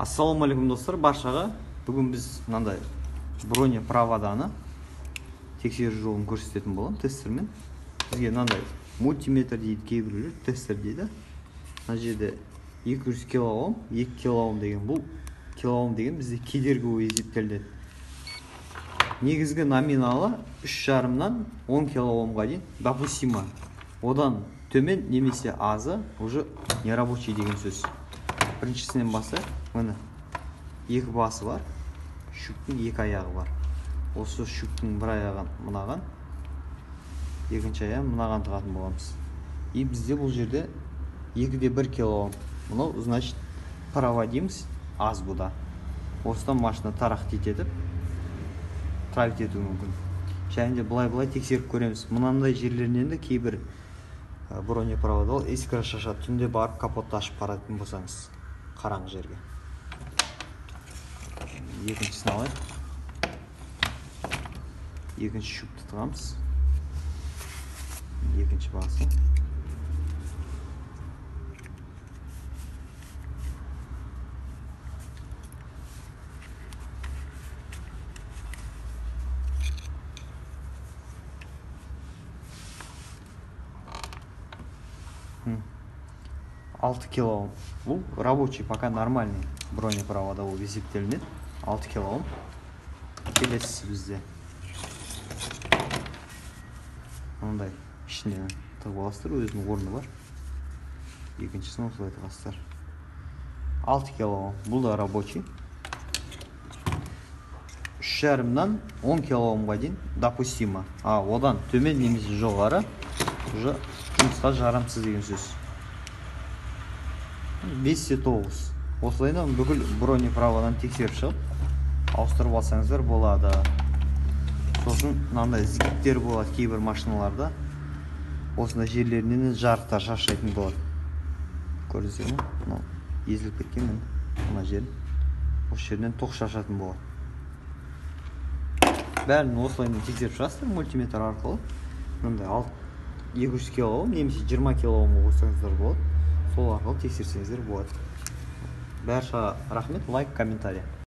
Ассалаумағалейкум достар, баршаға. Бүгін біз мынандай броня праводаны тексеру жолын көрсететін боламын тестермен. Бізге мынандай мультиметр дейді, кейбіреулер тестер дейді. Мына жерде 200 килоом, 2 килоом деген, бұл килоом деген бізде кедергі бойы есептеледі. Негізгі номиналы 3,5-нан 10 килоомға дейін допустимо. Одан төмен немесе азы уже нерабочий деген сөз. Біріншісінен бастайық. Міне екі басы бар, шүктің екі аяғы бар. Осы шүктің бір аяғын мынаған, екінші аяғын мынаған тығатын боламыз. И бізде бұл жерде 2,1 килоом. Мынау, значит, проводимость аз бұда. Осыдан машина тарақты етіп, травит етуі мүмкін. Және де былай тексеріп көреміз. Мынандай жерлерінен де кейбір бронепроводал искра шашады. Түнде барып капотты ашып қарайтын болсаңыз, қараңғы жерге. Екіншісін алайық. Екінші шүкті тығамыз. Екінші басы. Алты килоом. Бұл рабочий, пока нормальный бронепровода ол есептелінеді. 6 килоом. Келесісі бізде. Ондай ішіне тығып аласыздар, өзінің орны бар. Екіншісін осылай тығасыздар. 6 килоом. Бұл да рабочий. 3,5-нан 10 килоомға дейін допустимо. Одан төмен немесе жоғары уже жұмысқа жарамсыз деген сөз. 209. Осылайынан бүкіл бронепроводан тексеріп шығып, ауыстырып алсаңыздар болады. Сосын мынандай зигиптер болады кейбір машиналарда. Осында жерлерінен жарықтар шашайтын болады. Көрдіңіздер ме? Мынау езіліп кеткен мына жер. Осы жерден тоқ шашатын болады. Бәрін осылайынан тексеріп шығасыздар мультиметр арқылы. Мынандай 200 килоом немесе 20 килоом қойсаңыздар болады. Сол арқылы тексерсеңіздер болады. Бәршаға рахмет, лайк, комментарий.